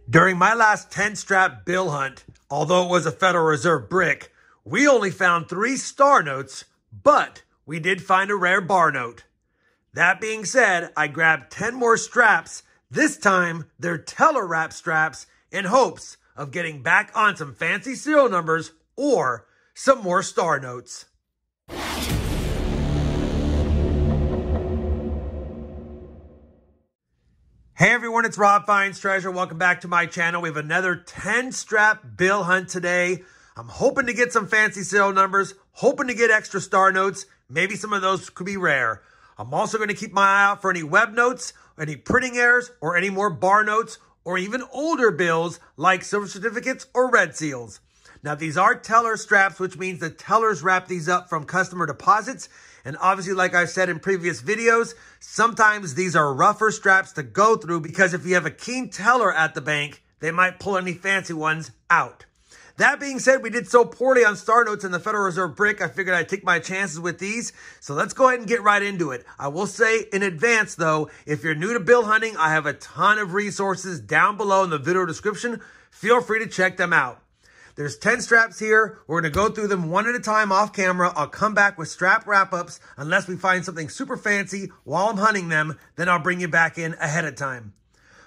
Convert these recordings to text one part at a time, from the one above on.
During my last 10-strap bill hunt, although it was a Federal Reserve brick, we only found 3 star notes, but we did find a rare Barr note. That being said, I grabbed 10 more straps. This time, they're teller wrap straps in hopes of getting back on some fancy serial numbers or some more star notes. Hey everyone, it's Rob Finds Treasure. Welcome back to my channel. We have another 10-strap bill hunt today. I'm hoping to get some fancy serial numbers, hoping to get extra star notes. Maybe some of those could be rare. I'm also going to keep my eye out for any web notes, any printing errors, or any more Barr notes, or even older bills like silver certificates or red seals. Now, these are teller straps, which means the tellers wrap these up from customer deposits. And obviously, like I've said in previous videos, sometimes these are rougher straps to go through because if you have a keen teller at the bank, they might pull any fancy ones out. That being said, we did so poorly on star notes in the Federal Reserve brick, I figured I'd take my chances with these. So let's go ahead and get right into it. I will say in advance, though, if you're new to bill hunting, I have a ton of resources down below in the video description. Feel free to check them out. There's 10 straps here. We're going to go through them one at a time off camera. I'll come back with strap wrap-ups unless we find something super fancy while I'm hunting them. Then I'll bring you back in ahead of time.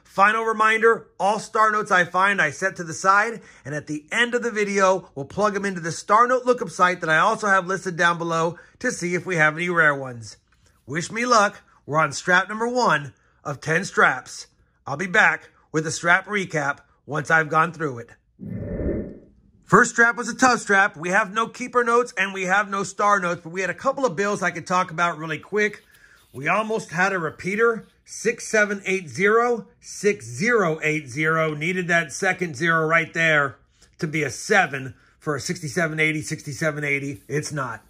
Final reminder, all star notes I find I set to the side. And at the end of the video, we'll plug them into the star note lookup site that I also have listed down below to see if we have any rare ones. Wish me luck. We're on strap number 1 of 10 straps. I'll be back with a strap recap once I've gone through it. First strap was a tough strap. We have no keeper notes and we have no star notes, but we had a couple of bills I could talk about really quick. We almost had a repeater, 6780, 6080. Needed that second 0 right there to be a 7 for a 6780, 6780. It's not.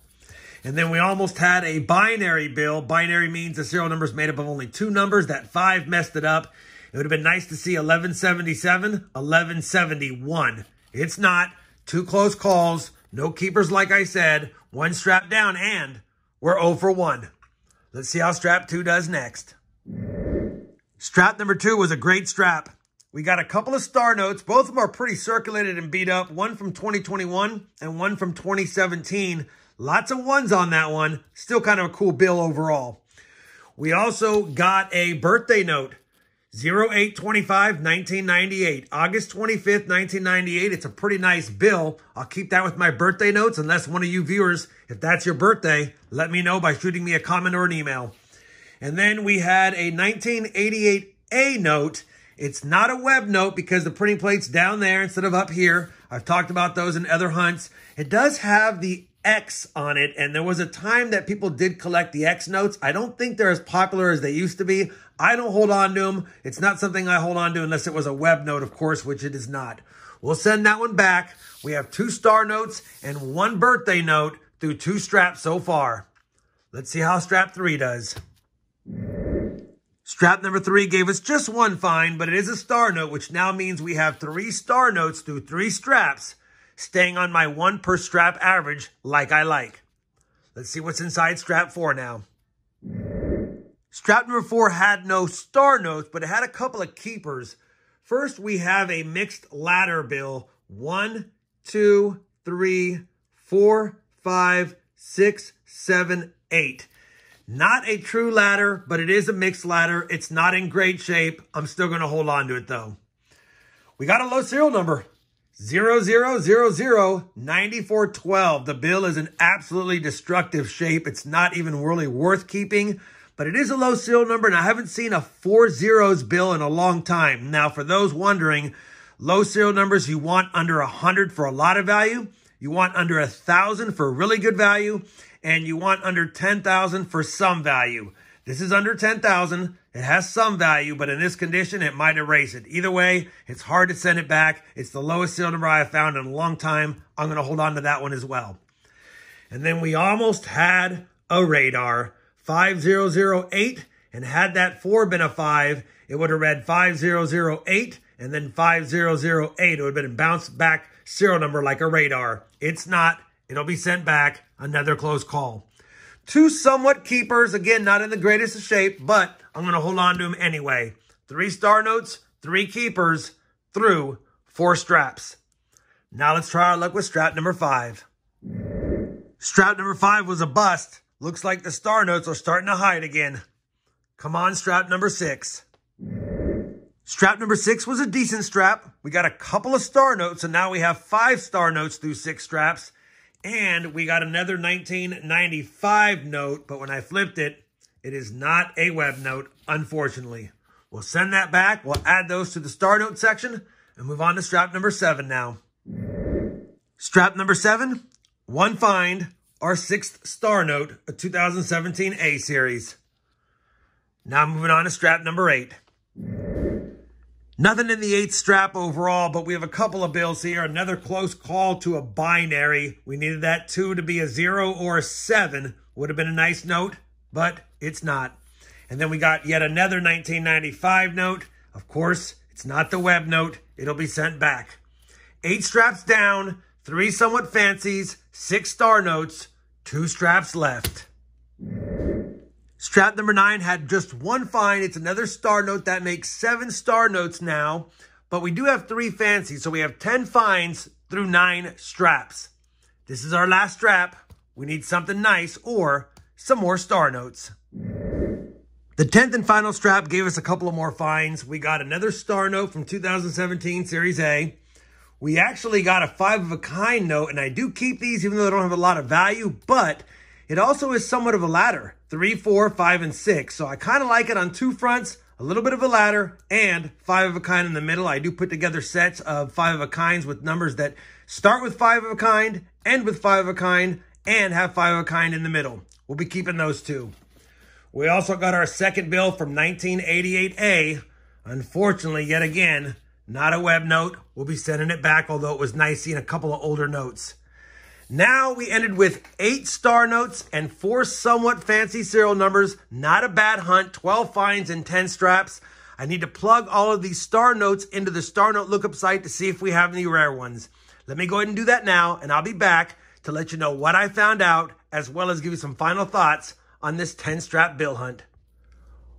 And then we almost had a binary bill. Binary means the serial number is made up of only 2 numbers. That 5 messed it up. It would have been nice to see 1177, 1171. It's not. 2 close calls, no keepers like I said, 1 strap down, and we're 0 for 1. Let's see how strap 2 does next. Strap number 2 was a great strap. We got a couple of star notes. Both of them are pretty circulated and beat up. One from 2021 and one from 2017. Lots of 1s on that one. Still kind of a cool bill overall. We also got a birthday note. 08/25/1998, August 25th, 1998. It's a pretty nice bill. I'll keep that with my birthday notes unless one of you viewers, if that's your birthday, let me know by shooting me a comment or an email. And then we had a 1988A note. It's not a web note because the printing plate's down there instead of up here. I've talked about those in other hunts. It does have the X on it, and there was a time that people did collect the X notes. I don't think they're as popular as they used to be. I don't hold on to them. It's not something I hold on to unless it was a web note, of course, which it is not. We'll send that one back. We have 2 star notes and 1 birthday note through 2 straps so far. Let's see how strap 3 does. Strap number 3 gave us just 1 find, but it is a star note, which now means we have 3 star notes through 3 straps, staying on my 1 per strap average like I like. Let's see what's inside strap 4 now. Strap number 4 had no star notes, but it had a couple of keepers. First, we have a mixed ladder bill. 1, 2, 3, 4, 5, 6, 7, 8. Not a true ladder, but it is a mixed ladder. It's not in great shape. I'm still going to hold on to it, though. We got a low serial number. 00009412. The bill is in absolutely destructive shape. It's not even really worth keeping, but it is a low serial number, and I haven't seen a 4 zeros bill in a long time. Now, for those wondering, low serial numbers, you want under 100 for a lot of value, you want under 1,000 for really good value, and you want under 10,000 for some value. This is under 10,000. It has some value, but in this condition, it might erase it. Either way, it's hard to send it back. It's the lowest serial number I have found in a long time. I'm going to hold on to that one as well. And then we almost had a radar, 5008, and had that 4 been a 5, it would have read 5008 and then 5008. It would have been a bounce back serial number like a radar. It's not. It'll be sent back. Another close call. 2 somewhat keepers. Again, not in the greatest of shape, but I'm going to hold on to them anyway. 3 star notes, 3 keepers, through 4 straps. Now let's try our luck with strap number 5. Strap number 5 was a bust. Looks like the star notes are starting to hide again. Come on, strap number 6. Strap number 6 was a decent strap. We got a couple of star notes, and now we have 5 star notes through 6 straps. And we got another 1995 note, but when I flipped it, it is not a web note, unfortunately. We'll send that back. We'll add those to the star note section and move on to strap number 7 now. Strap number 7, one find, our 6th star note, a 2017 A series. Now moving on to strap number 8. Nothing in the 8th strap overall, but we have a couple of bills here. Another close call to a binary. We needed that 2 to be a 0 or a 7. Would have been a nice note, but it's not. And then we got yet another 1995 note. Of course, it's not the web note. It'll be sent back. 8 straps down, 3 somewhat fancies, 6 star notes, 2 straps left. Strap number 9 had just one find. It's another star note. That makes 7 star notes now. But we do have 3 fancies, so we have 10 finds through 9 straps. This is our last strap. We need something nice or some more star notes. The 10th and final strap gave us a couple of more finds. We got another star note from 2017 Series A. We actually got a 5 of a kind note, and I do keep these even though they don't have a lot of value, but it also is somewhat of a ladder, 3, 4, 5, and 6. So I kind of like it on 2 fronts, a little bit of a ladder, and 5 of a kind in the middle. I do put together sets of 5 of a kinds with numbers that start with 5 of a kind, end with 5 of a kind, and have 5 of a kind in the middle. We'll be keeping those 2. We also got our second bill from 1988A. Unfortunately, yet again, not a web note. We'll be sending it back, although it was nice seeing a couple of older notes. Now we ended with 8 star notes and 4 somewhat fancy serial numbers. Not a bad hunt, 12 finds and 10 straps. I need to plug all of these star notes into the star note lookup site to see if we have any rare ones. Let me go ahead and do that now, and I'll be back to let you know what I found out, as well as give you some final thoughts on this 10 strap bill hunt.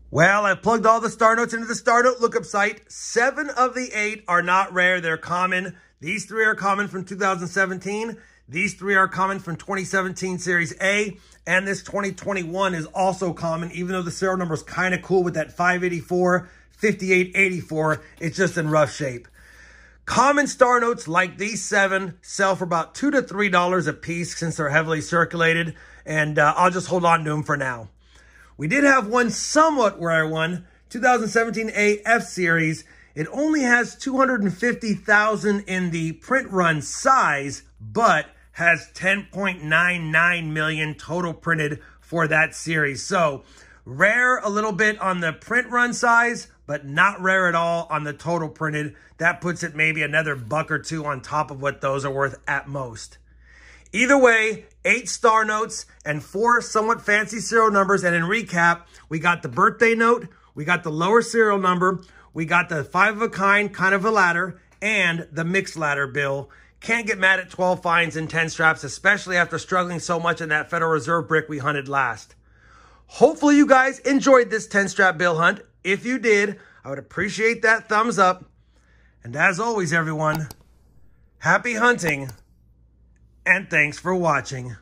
Well, I plugged all the star notes into the star note lookup site. 7 of the 8 are not rare, they're common. These 3 are common from 2017. These 3 are common from 2017 Series A, and this 2021 is also common, even though the serial number is kind of cool with that 584, 5884. It's just in rough shape. Common star notes like these 7 sell for about $2 to $3 a piece since they're heavily circulated, and I'll just hold on to them for now. We did have one somewhat rare one, 2017 AF series. It only has 250,000 in the print run size, but has 10.99 million total printed for that series. So rare a little bit on the print run size, but not rare at all on the total printed. That puts it maybe another $1 or $2 on top of what those are worth at most. Either way, 8 star notes and 4 somewhat fancy serial numbers. And in recap, we got the birthday note, we got the lower serial number, we got the 5 of a kind of a ladder, and the mixed ladder bill. Can't get mad at 12 finds and 10 straps, especially after struggling so much in that Federal Reserve brick we hunted last. Hopefully you guys enjoyed this 10 strap bill hunt. If you did, I would appreciate that thumbs up. And as always, everyone, happy hunting, and thanks for watching.